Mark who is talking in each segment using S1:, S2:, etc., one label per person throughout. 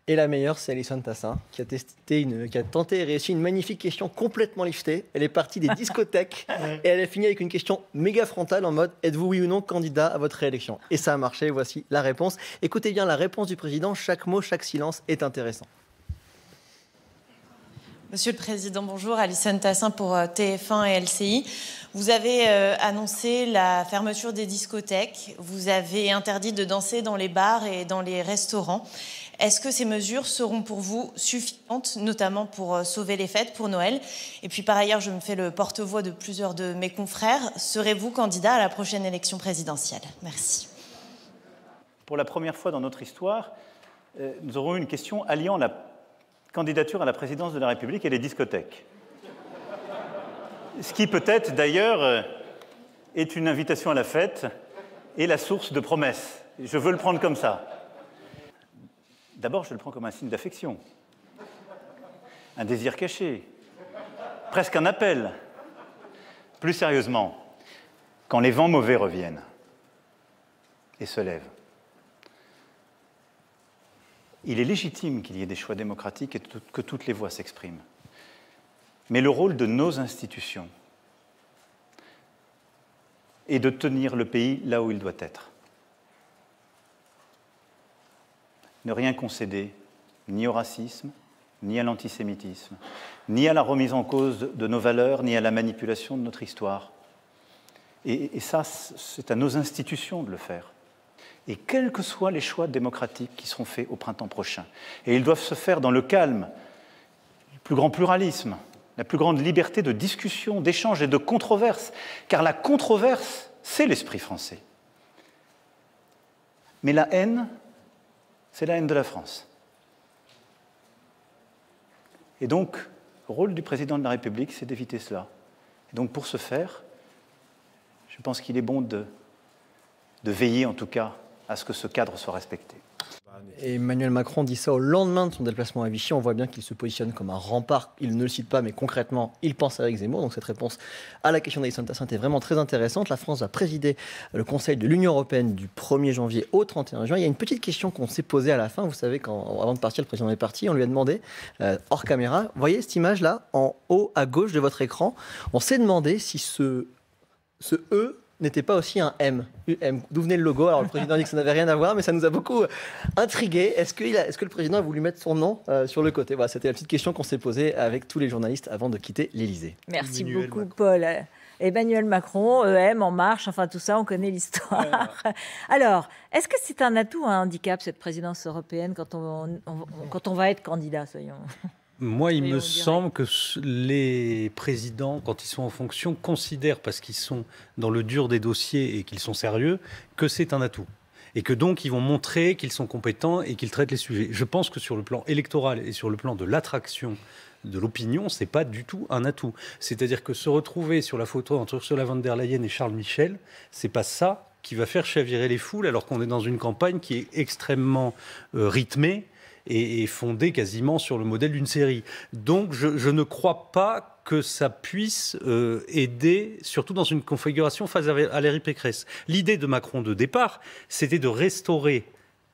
S1: Et la meilleure, c'est Alison Tassin, qui a tenté et réussi une magnifique question complètement liftée. Elle est partie des discothèques et elle a fini avec une question méga frontale en mode « Êtes-vous oui ou non candidat à votre réélection ?» Et ça a marché, voici la réponse. Écoutez bien la réponse du président, chaque mot, chaque silence est intéressant.
S2: Monsieur le Président, bonjour. Alison Tassin pour TF1 et LCI. Vous avez annoncé la fermeture des discothèques. Vous avez interdit de danser dans les bars et dans les restaurants. Est-ce que ces mesures seront pour vous suffisantes, notamment pour sauver les fêtes, pour Noël? Et puis par ailleurs, je me fais le porte-voix de plusieurs de mes confrères. Serez-vous candidat à la prochaine élection présidentielle? Merci.
S3: Pour la première fois dans notre histoire, nous aurons eu une question alliant la candidature à la présidence de la République et les discothèques. Ce qui peut-être d'ailleurs est une invitation à la fête et la source de promesses. Je veux le prendre comme ça. D'abord, je le prends comme un signe d'affection, un désir caché, presque un appel. Plus sérieusement, quand les vents mauvais reviennent et se lèvent, il est légitime qu'il y ait des choix démocratiques et que toutes les voix s'expriment. Mais le rôle de nos institutions est de tenir le pays là où il doit être. Ne rien concéder, ni au racisme, ni à l'antisémitisme, ni à la remise en cause de nos valeurs, ni à la manipulation de notre histoire. Et ça, c'est à nos institutions de le faire. Et quels que soient les choix démocratiques qui seront faits au printemps prochain, et ils doivent se faire dans le calme, le plus grand pluralisme, la plus grande liberté de discussion, d'échange et de controverse, car la controverse, c'est l'esprit français. Mais la haine, c'est la haine de la France. Et donc, le rôle du président de la République, c'est d'éviter cela. Et donc, pour ce faire, je pense qu'il est bon de veiller, en tout cas, à ce que ce cadre soit respecté.
S1: Et Emmanuel Macron dit ça au lendemain de son déplacement à Vichy. On voit bien qu'il se positionne comme un rempart. Il ne le cite pas, mais concrètement, il pense avec Zemmour. Donc cette réponse à la question d'Alison Tassin est vraiment très intéressante. La France va présider le Conseil de l'Union européenne du 1er janvier au 31 juin. Il y a une petite question qu'on s'est posée à la fin. Vous savez, avant de partir, le président est parti. On lui a demandé, hors caméra, vous voyez cette image-là, en haut à gauche de votre écran, on s'est demandé si ce E n'était pas aussi un M. D'où venait le logo? Alors le président dit que ça n'avait rien à voir, mais ça nous a beaucoup intrigués. Est-ce que le président a voulu mettre son nom sur le côté? Voilà, c'était la petite question qu'on s'est posée avec tous les journalistes avant de quitter l'Élysée.
S4: Merci beaucoup, Paul. Emmanuel Macron, EM, En Marche, enfin tout ça, on connaît l'histoire. Ouais. Alors, est-ce que c'est un atout ou un handicap, cette présidence européenne, quand on va être candidat, soyons?
S5: Moi, il me semble que les présidents, quand ils sont en fonction, considèrent, parce qu'ils sont dans le dur des dossiers et qu'ils sont sérieux, que c'est un atout. Et que donc, ils vont montrer qu'ils sont compétents et qu'ils traitent les sujets. Je pense que sur le plan électoral et sur le plan de l'attraction de l'opinion, c'est pas du tout un atout. C'est-à-dire que se retrouver sur la photo entre Ursula von der Leyen et Charles Michel, c'est pas ça qui va faire chavirer les foules, alors qu'on est dans une campagne qui est extrêmement rythmée et fondée quasiment sur le modèle d'une série. Donc je ne crois pas que ça puisse aider, surtout dans une configuration face à Valérie Pécresse. L'idée de Macron de départ, c'était de restaurer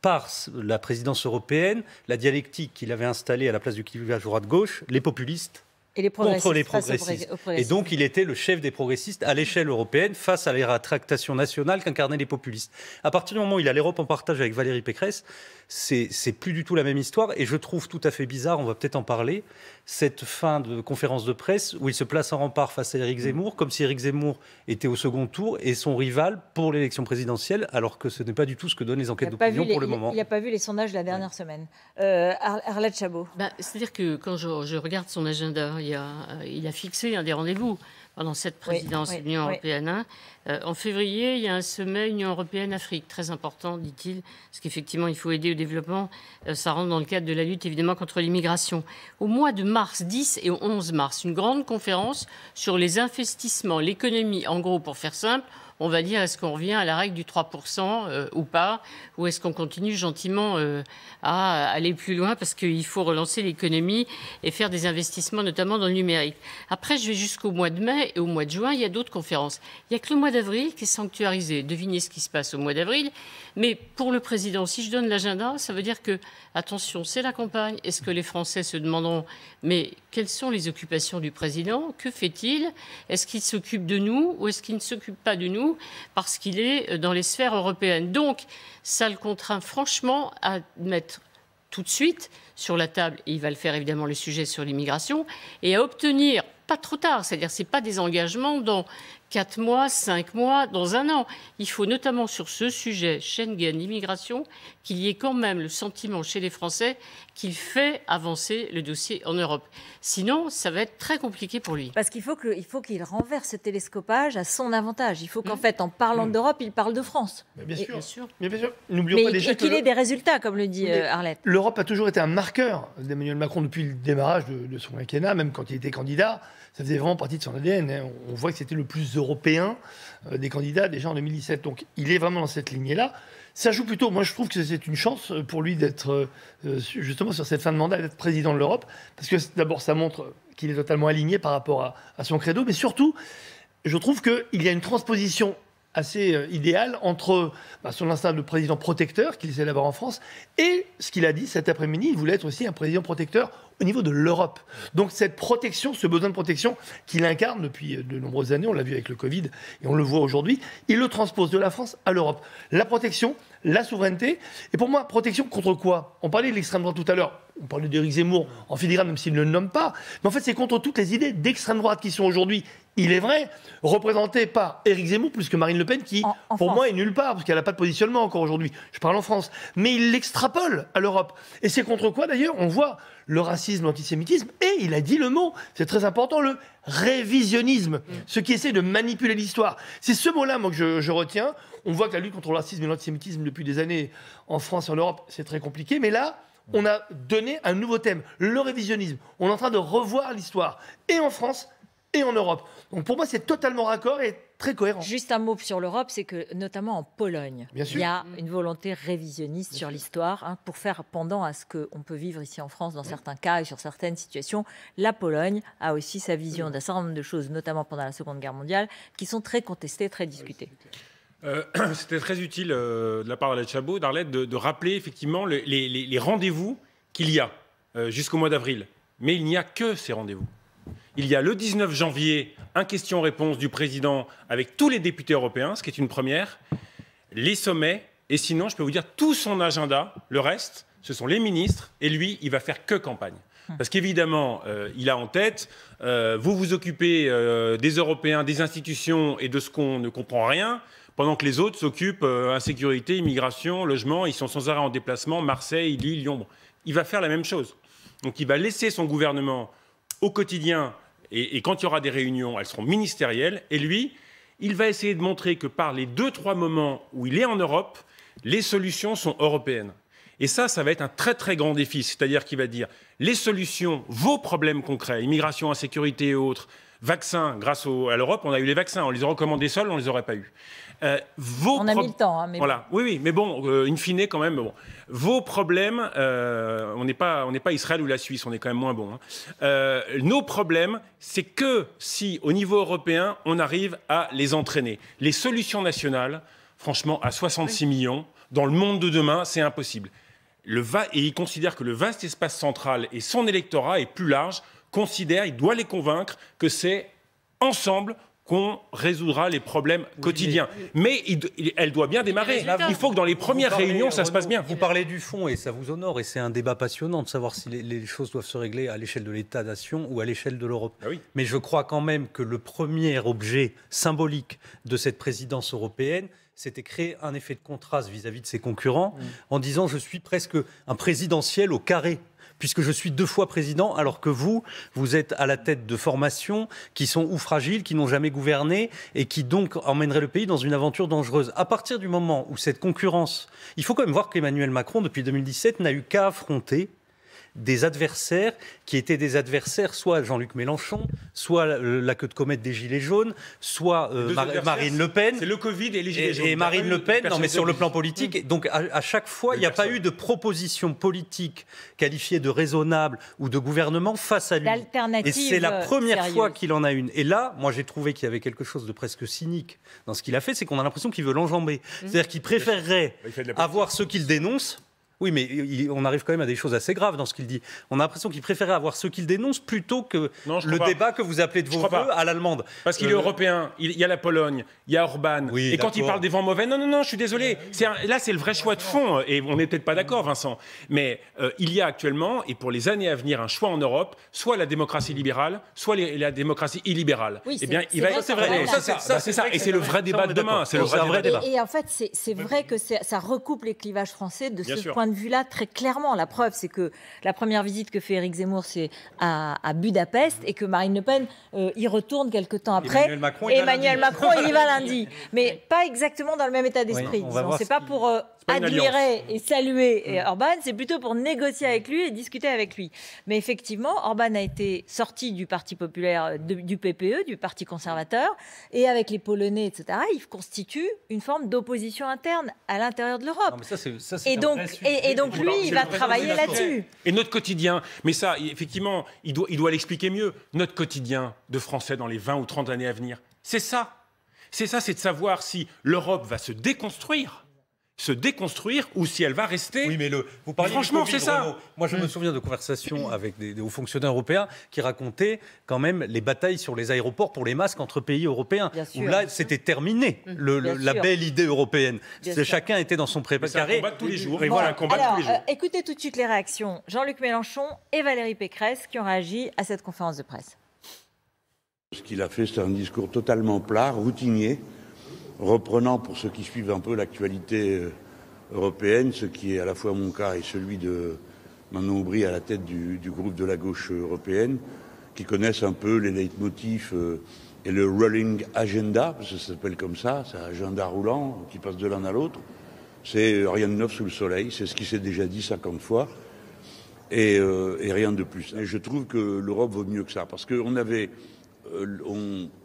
S5: par la présidence européenne la dialectique qu'il avait installée à la place du clivage droite-gauche, les populistes
S4: et les
S5: contre les progressistes. Et donc, il était le chef des progressistes à l'échelle européenne face à les rétractations nationales qu'incarnaient les populistes. À partir du moment où il a l'Europe en partage avec Valérie Pécresse, c'est plus du tout la même histoire. Et je trouve tout à fait bizarre, on va peut-être en parler, cette fin de conférence de presse où il se place en rempart face à Éric Zemmour, comme si Éric Zemmour était au second tour et son rival pour l'élection présidentielle, alors que ce n'est pas du tout ce que donnent les enquêtes d'opinion pour le moment.
S4: Il n'a pas vu les sondages de la dernière semaine. Arlette Chabot.
S6: C'est-à-dire que quand je regarde son agenda, il a fixé des rendez-vous pendant cette présidence de l'Union européenne. En février, il y a un sommet Union européenne-Afrique, très important, dit-il, parce qu'effectivement, il faut aider au développement. Ça rentre dans le cadre de la lutte, évidemment, contre l'immigration. Au mois de mars, 10 et 11 mars, une grande conférence sur les investissements, l'économie. En gros, pour faire simple, on va dire, est-ce qu'on revient à la règle du 3% ou pas? Ou est-ce qu'on continue gentiment à aller plus loin parce qu'il faut relancer l'économie et faire des investissements, notamment dans le numérique. Après, je vais jusqu'au mois de mai et au mois de juin, il y a d'autres conférences. Il n'y a que le mois d'avril qui est sanctuarisé. Devinez ce qui se passe au mois d'avril. Mais pour le président, si je donne l'agenda, ça veut dire que, attention, c'est la campagne. Est-ce que les Français se demanderont, mais quelles sont les occupations du président? Que fait-il? Est-ce qu'il s'occupe de nous ou est-ce qu'il ne s'occupe pas de nous parce qu'il est dans les sphères européennes? Donc, ça le contraint franchement à mettre tout de suite sur la table, et il va le faire évidemment, le sujet sur l'immigration, et à obtenir, pas trop tard, c'est-à-dire ce n'est pas des engagements dans 4 mois, 5 mois, dans 1 an. Il faut notamment sur ce sujet, Schengen, l'immigration, qu'il y ait quand même le sentiment chez les Français qu'il fait avancer le dossier en Europe. Sinon, ça va être très compliqué pour lui.
S4: Parce qu'il faut qu'il renverse ce télescopage à son avantage. Il faut qu'en fait, en parlant d'Europe, il parle de France.
S7: Mais bien sûr.
S4: Mais
S7: N'oublions pas déjà
S4: qu'il ait des résultats, comme le dit Arlette.
S7: L'Europe a toujours été un marqueur d'Emmanuel Macron depuis le démarrage de son quinquennat, même quand il était candidat. Ça faisait vraiment partie de son ADN. Hein. On voit que c'était le plus européen des candidats déjà en 2017. Donc il est vraiment dans cette lignée-là. Ça joue plutôt, moi je trouve que c'est une chance pour lui d'être justement sur cette fin de mandat, d'être président de l'Europe. Parce que d'abord ça montre qu'il est totalement aligné par rapport à son credo. Mais surtout, je trouve qu'il y a une transposition assez idéale entre son instinct de président protecteur qu'il essaie d'avoir en France et ce qu'il a dit cet après-midi. Il voulait être aussi un président protecteur au niveau de l'Europe. Donc cette protection, ce besoin de protection qu'il incarne depuis de nombreuses années, on l'a vu avec le Covid et on le voit aujourd'hui, il le transpose de la France à l'Europe. La protection, la souveraineté, et pour moi, protection contre quoi? On parlait de l'extrême droite tout à l'heure, on parlait d'Éric Zemmour en filigrane, même s'il ne le nomme pas, mais en fait c'est contre toutes les idées d'extrême droite qui sont aujourd'hui, il est vrai, représentées par Éric Zemmour plus que Marine Le Pen qui, pour moi, est nulle part, parce qu'elle n'a pas de positionnement encore aujourd'hui. Je parle en France. Mais il l'extrapole à l'Europe. Et c'est contre quoi d'ailleurs? On voit le racisme, l'antisémitisme, et il a dit le mot, c'est très important, le révisionnisme, ce qui essaie de manipuler l'histoire. C'est ce mot-là, moi, que je retiens. On voit que la lutte contre le racisme et l'antisémitisme depuis des années en France et en Europe, c'est très compliqué, mais là, on a donné un nouveau thème, le révisionnisme. On est en train de revoir l'histoire, et en France, et en Europe. Donc pour moi, c'est totalement raccord et très cohérent.
S4: Juste un mot sur l'Europe, c'est que notamment en Pologne, il y a une volonté révisionniste sur l'histoire pour faire pendant à ce qu'on peut vivre ici en France dans certains cas et sur certaines situations. La Pologne a aussi sa vision d'un certain nombre de choses, notamment pendant la Seconde Guerre mondiale, qui sont très contestées, très discutées.
S8: C'était très utile de la part d'Arlette Chabot, de rappeler effectivement les rendez-vous qu'il y a jusqu'au mois d'avril. Mais il n'y a que ces rendez-vous. Il y a le 19 janvier un question-réponse du président avec tous les députés européens, ce qui est une première, les sommets, et sinon, je peux vous dire, tout son agenda, le reste, ce sont les ministres, et lui, il va faire que campagne. Parce qu'évidemment, il a en tête, vous vous occupez des Européens, des institutions et de ce qu'on ne comprend rien, pendant que les autres s'occupent insécurité, immigration, logement, ils sont sans arrêt en déplacement, Marseille, Lille, Lyon. Bon, il va faire la même chose. Donc il va laisser son gouvernement au quotidien, et quand il y aura des réunions, elles seront ministérielles, et lui, il va essayer de montrer que par les 2-3 moments où il est en Europe, les solutions sont européennes. Et ça va être un très très grand défi, c'est-à-dire qu'il va dire les solutions, vos problèmes concrets, immigration, insécurité et autres, vaccins, grâce à l'Europe, on a eu les vaccins, on les a recommandés seuls, on ne les aurait pas eus.
S4: On a mis le temps. Hein, mais
S8: voilà. Oui, mais bon, in fine, quand même, bon. Vos problèmes, on n'est pas Israël ou la Suisse, on est quand même moins bon. Hein. Nos problèmes, c'est que si, au niveau européen, on arrive à les entraîner. Les solutions nationales, franchement, à 66 millions, dans le monde de demain, c'est impossible. Et il considère que le vaste espace central et son électorat est plus large, il doit les convaincre que c'est ensemble qu'on résoudra les problèmes quotidiens. Mais elle doit bien démarrer. Il faut que dans les premières réunions, ça se passe bien.
S5: Vous parlez du fond et ça vous honore. Et c'est un débat passionnant de savoir si les choses doivent se régler à l'échelle de l'État-nation ou à l'échelle de l'Europe.
S8: Ah oui.
S5: Mais je crois quand même que le premier objet symbolique de cette présidence européenne, c'était créer un effet de contraste vis-à-vis de ses concurrents en disant « je suis presque un présidentiel au carré ». Puisque je suis 2 fois président, alors que vous êtes à la tête de formations qui sont ou fragiles, qui n'ont jamais gouverné, et qui donc emmèneraient le pays dans une aventure dangereuse. À partir du moment où cette concurrence... Il faut quand même voir qu'Emmanuel Macron, depuis 2017, n'a eu qu'à affronter des adversaires qui étaient des adversaires, soit Jean-Luc Mélenchon, soit la queue de comète des Gilets jaunes, soit Marine Le Pen.
S8: C'est le Covid et les Gilets jaunes.
S5: Et Marine Le Pen, non mais sur le plan politique. Donc à chaque fois, il n'y a pas eu de proposition politique qualifiée de raisonnable ou de gouvernement face à lui. Et c'est la première fois qu'il en a une. Et là, moi j'ai trouvé qu'il y avait quelque chose de presque cynique dans ce qu'il a fait, c'est qu'on a l'impression qu'il veut l'enjamber. C'est-à-dire qu'il préférerait avoir ceux qu'il dénonce. Oui, mais on arrive quand même à des choses assez graves dans ce qu'il dit. On a l'impression qu'il préférait avoir ceux qu'il dénonce plutôt que le débat que vous appelez de vos voeux à l'allemande.
S8: Parce qu'il est européen, il y a la Pologne, il y a Orban. Oui, et quand il parle des vents mauvais, non, je suis désolé. Là, c'est le vrai choix de fond. Et on n'est peut-être pas d'accord, Vincent. Mais il y a actuellement, et pour les années à venir, un choix en Europe, soit la démocratie libérale, soit la démocratie illibérale.
S4: Oui,
S8: eh bien, c'est vrai. C'est ça. Et c'est le vrai débat de demain. C'est le vrai débat.
S4: Et en fait, c'est vrai que ça recoupe les clivages français de ce point de vue-là très clairement. La preuve, c'est que la première visite que fait Éric Zemmour, c'est à Budapest, et que Marine Le Pen y retourne quelque temps après. Emmanuel Macron, il y va lundi. Mais pas exactement dans le même état d'esprit. C'est pas pour admirer et saluer Orban, c'est plutôt pour négocier avec lui et discuter avec lui. Mais effectivement, Orban a été sorti du Parti populaire, du PPE, du Parti conservateur, et avec les Polonais, etc., il constitue une forme d'opposition interne à l'intérieur de l'Europe. Et donc lui, il va travailler là-dessus.
S8: Et notre quotidien, mais ça, effectivement, il doit l'expliquer mieux. Notre quotidien de Français dans les 20 ou 30 années à venir, c'est ça. C'est de savoir si l'Europe va se déconstruire ou si elle va rester.
S5: Oui, mais vous parlez franchement, COVID, c'est ça. Renaud. Moi, je me souviens de conversations avec des hauts fonctionnaires européens qui racontaient quand même les batailles sur les aéroports pour les masques entre pays européens. Où là, c'était terminé, la belle idée européenne. Chacun était dans son précaré.
S8: C'est un combat de tous les jours.
S4: Écoutez tout de suite les réactions. Jean-Luc Mélenchon et Valérie Pécresse qui ont réagi à cette conférence de presse.
S9: Ce qu'il a fait, c'est un discours totalement plat, routinier, reprenant, pour ceux qui suivent un peu l'actualité européenne, ce qui est à la fois mon cas et celui de Manon Aubry à la tête du groupe de la gauche européenne, qui connaissent un peu les leitmotifs et le rolling agenda, parce que ça s'appelle comme ça, c'est un agenda roulant qui passe de l'un à l'autre. C'est rien de neuf sous le soleil, c'est ce qui s'est déjà dit 50 fois, et rien de plus. Et je trouve que l'Europe vaut mieux que ça, parce qu'on avait...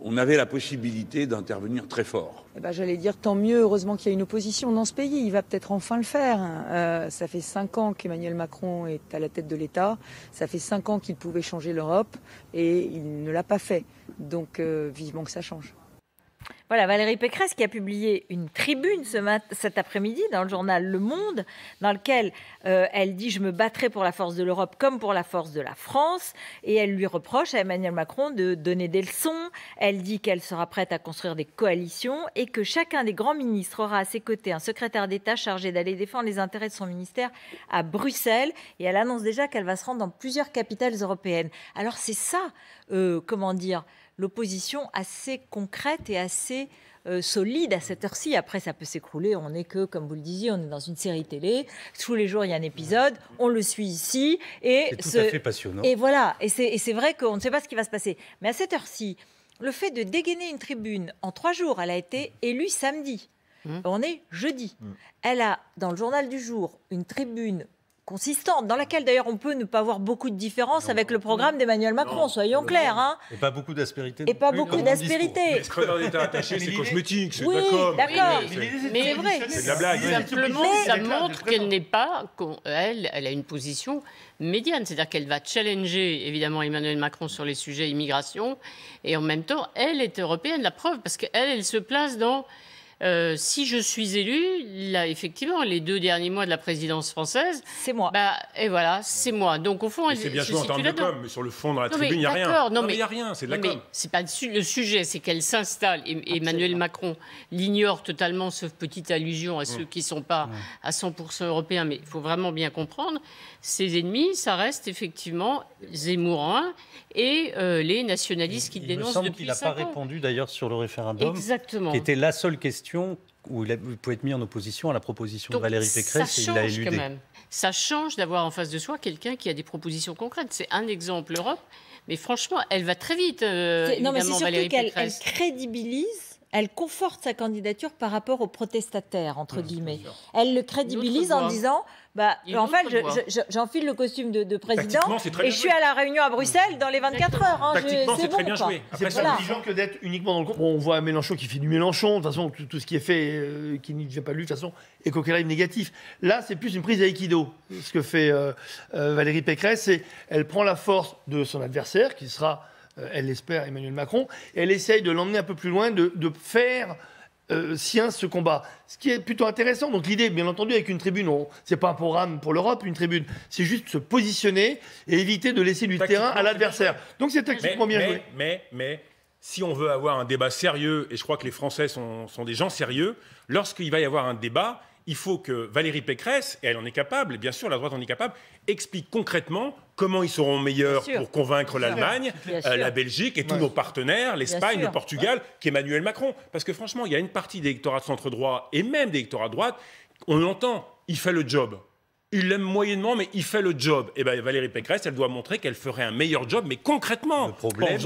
S9: on avait la possibilité d'intervenir très fort.
S10: J'allais dire tant mieux, heureusement qu'il y a une opposition dans ce pays, il va peut-être enfin le faire. Ça fait 5 ans qu'Emmanuel Macron est à la tête de l'État, ça fait 5 ans qu'il pouvait changer l'Europe et il ne l'a pas fait. Donc vivement que ça change.
S4: Voilà, Valérie Pécresse qui a publié une tribune cet après-midi dans le journal Le Monde, dans lequel elle dit « Je me battrai pour la force de l'Europe comme pour la force de la France ». Et elle lui reproche à Emmanuel Macron de donner des leçons. Elle dit qu'elle sera prête à construire des coalitions et que chacun des grands ministres aura à ses côtés un secrétaire d'État chargé d'aller défendre les intérêts de son ministère à Bruxelles. Et elle annonce déjà qu'elle va se rendre dans plusieurs capitales européennes. Alors c'est ça, l'opposition assez concrète et assez solide à cette heure-ci. Après, ça peut s'écrouler. On n'est que, comme vous le disiez, on est dans une série télé. Tous les jours, il y a un épisode. On le suit ici.
S5: C'est tout à fait passionnant.
S4: Et voilà. Et c'est vrai qu'on ne sait pas ce qui va se passer. Mais à cette heure-ci, le fait de dégainer une tribune en 3 jours, elle a été élue samedi. On est jeudi. Elle a, dans le journal du jour, une tribune consistante, dans laquelle d'ailleurs on peut ne pas voir beaucoup de différence avec le programme d'Emmanuel Macron, soyons clairs.
S5: Et pas beaucoup d'aspérité.
S4: Et pas beaucoup d'aspérité.
S8: Le secrétaire d'État attaché, c'est cosmétique, c'est
S4: de la com. D'accord,
S6: mais
S4: c'est vrai.
S8: C'est de la blague.
S6: Simplement, ça montre qu'elle n'est pas, elle a une position médiane, c'est-à-dire qu'elle va challenger évidemment Emmanuel Macron sur les sujets immigration, et en même temps, elle est européenne, la preuve, parce qu'elle se place dans... si je suis élue, là, effectivement, les 2 derniers mois de la présidence française...
S4: C'est moi.
S6: Et voilà, c'est moi. Donc, au fond...
S8: C'est bien sûr en termes de com, mais sur le fond, dans la tribune, il n'y a rien.
S6: Non,
S8: mais il n'y a rien, c'est de la com.
S6: C'est pas le sujet, c'est qu'elle s'installe. Et Emmanuel Macron l'ignore totalement, sauf petite allusion à ceux qui ne sont pas à 100% européens. Mais il faut vraiment bien comprendre, ses ennemis, ça reste effectivement Zemmourin et les nationalistes qui dénoncent depuis 5 ans.
S5: Il me semble qu'il n'a pas répondu d'ailleurs sur le référendum.
S6: Exactement.
S5: Qui était la seule question où il pouvait être mis en opposition à la proposition de Valérie Pécresse et il l'a éludé.
S6: Ça change d'avoir en face de soi quelqu'un qui a des propositions concrètes. C'est un exemple, l'Europe, mais franchement, elle va très vite.
S4: Non, mais c'est surtout qu'elle crédibilise elle conforte sa candidature par rapport aux protestataires, entre guillemets. Elle le crédibilise en disant, en fait, j'enfile le costume de président et je suis à la réunion à Bruxelles dans les 24 heures. Hein,
S8: tactiquement, c'est très bien joué.
S7: C'est plus intelligent que d'être uniquement dans le... Bon, on voit Mélenchon qui fait du Mélenchon. De toute façon, tout ce qui est fait, qui ne vient pas de lui, de toute façon, est quoi qu'il arrive négatif. Là, c'est plus une prise d'aïkido. Ce que fait Valérie Pécresse, c'est elle prend la force de son adversaire, qui sera... elle l'espère, Emmanuel Macron, et elle essaye de l'emmener un peu plus loin, de faire sien ce combat. Ce qui est plutôt intéressant. Donc l'idée, bien entendu, avec une tribune, c'est pas un programme pour l'Europe, une tribune, c'est juste se positionner et éviter de laisser du terrain à l'adversaire. Donc c'est tactiquement bien joué.
S8: Mais si on veut avoir un débat sérieux, et je crois que les Français sont des gens sérieux, lorsqu'il va y avoir un débat, il faut que Valérie Pécresse, et elle en est capable, et bien sûr la droite en est capable, explique concrètement comment ils seront meilleurs pour convaincre l'Allemagne, la Belgique et tous nos partenaires, l'Espagne, le Portugal, qu'Emmanuel Macron. Parce que franchement, il y a une partie des électorats de centre-droit et même des électorats de droite, on l'entend, il fait le job. Il l'aime moyennement, mais il fait le job. Et bien Valérie Pécresse, elle doit montrer qu'elle ferait un meilleur job, mais concrètement.
S5: Le problème,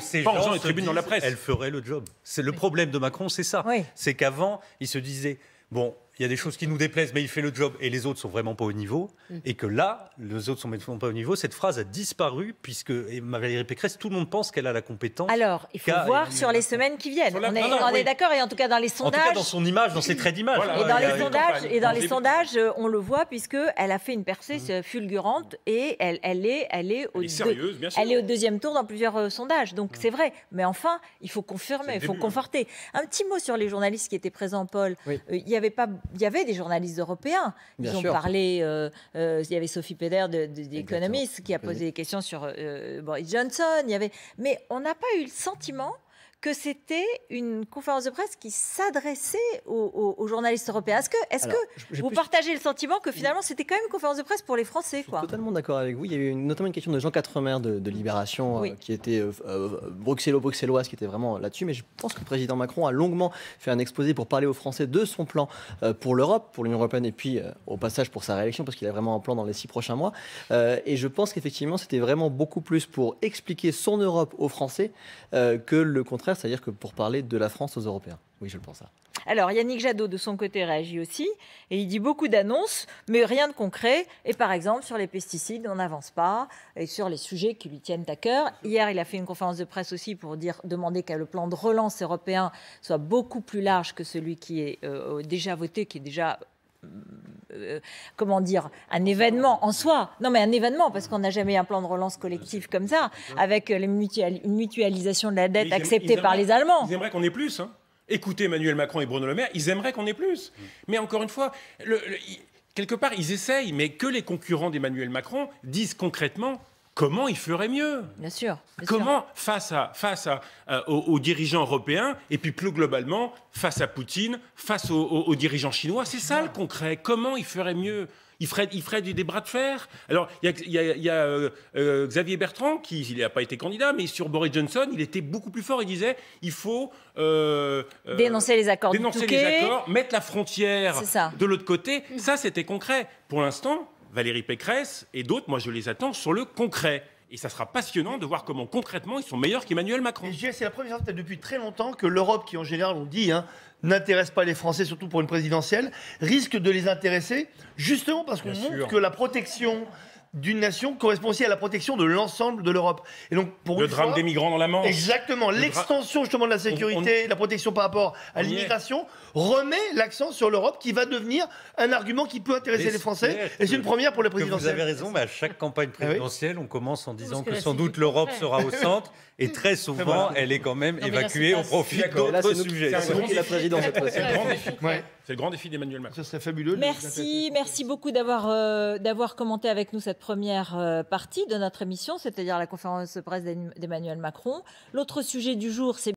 S8: c'est que pas en faisant les tribunes dans la presse.
S5: Elle ferait le job. C'est le problème de Macron, c'est ça. Oui. C'est qu'avant, il se disait, bon, il y a des choses qui nous déplaisent, mais il fait le job et les autres sont vraiment pas au niveau. Et que là, les autres sont vraiment pas au niveau. Cette phrase a disparu puisque Valérie Pécresse, tout le monde pense qu'elle a la compétence.
S4: Alors, il faut voir sur les semaines qui viennent. On est d'accord, et en tout cas dans les sondages.
S5: En tout cas dans son image, dans ses traits d'image.
S4: Voilà, et dans les sondages, on le voit puisque elle a fait une percée fulgurante et elle est au deuxième tour dans plusieurs sondages. Donc c'est vrai. Mais enfin, il faut confirmer, il faut conforter. Un petit mot sur les journalistes qui étaient présents, Paul. Il y avait des journalistes européens. Ils ont parlé. Il y avait Sophie Peder de Economist qui a posé des questions sur Boris Johnson. Mais on n'a pas eu le sentiment que c'était une conférence de presse qui s'adressait aux journalistes européens. Est-ce que vous partagez le sentiment que finalement c'était quand même une conférence de presse pour les Français, quoi?
S1: Je suis totalement d'accord avec vous. Il y a eu notamment une question de Jean Quatremer de Libération qui était bruxelloise, qui était vraiment là-dessus. Mais je pense que le président Macron a longuement fait un exposé pour parler aux Français de son plan pour l'Europe, pour l'Union européenne et puis au passage pour sa réélection, parce qu'il a vraiment un plan dans les 6 prochains mois. Et je pense qu'effectivement c'était vraiment beaucoup plus pour expliquer son Europe aux Français que le contraire. C'est-à-dire que pour parler de la France aux Européens. Oui, je le pense.
S4: Alors, Yannick Jadot, de son côté, réagit aussi. Et il dit beaucoup d'annonces, mais rien de concret. Et par exemple, sur les pesticides, on n'avance pas. Et sur les sujets qui lui tiennent à cœur. Hier, il a fait une conférence de presse aussi pour demander que le plan de relance européen soit beaucoup plus large que celui qui est déjà voté, qui est déjà... un événement en soi. Non, mais un événement, parce qu'on n'a jamais eu un plan de relance collectif comme ça, avec une mutualisation de la dette acceptée par les Allemands.
S8: Ils aimeraient qu'on ait plus. Écoutez Emmanuel Macron et Bruno Le Maire, ils aimeraient qu'on ait plus. Mais encore une fois, quelque part, ils essayent, mais que les concurrents d'Emmanuel Macron disent concrètement comment ils feraient mieux.
S4: Bien sûr.
S8: Comment, face aux dirigeants européens, et puis plus globalement, face à Poutine, face aux dirigeants chinois, c'est ça le concret. Comment ils feraient mieux? Il ferait des bras de fer. Alors, il y a Xavier Bertrand, qui il n'a pas été candidat, mais sur Boris Johnson, il était beaucoup plus fort. Il disait il faut
S4: dénoncer les accords,
S8: mettre la frontière de l'autre côté. Ça, c'était concret. Pour l'instant, Valérie Pécresse et d'autres, moi, je les attends sur le concret. Et ça sera passionnant de voir comment concrètement ils sont meilleurs qu'Emmanuel Macron.
S7: C'est la première fois peut-être depuis très longtemps que l'Europe, qui en général, on dit, n'intéresse pas les Français, surtout pour une présidentielle, risque de les intéresser, justement parce qu'on montre que la protection d'une nation correspond aussi à la protection de l'ensemble de l'Europe. Et donc, pour
S8: le drame des migrants dans la Manche.
S7: Exactement. L'extension justement de la sécurité, la protection par rapport à l'immigration remet l'accent sur l'Europe, qui va devenir un argument qui peut intéresser les Français. Et c'est une première pour la présidentielle.
S5: Vous avez raison, mais à chaque campagne présidentielle, on commence en disant que sans doute l'Europe sera au centre. Et très souvent, elle est quand même évacuée au profit d'autres sujets.
S8: C'est la présidence cette fois-ci. C'est le grand défi d'Emmanuel Macron.
S7: Ça serait fabuleux.
S4: Merci beaucoup d'avoir commenté avec nous cette première partie de notre émission, c'est-à-dire la conférence de presse d'Emmanuel Macron. L'autre sujet du jour, c'est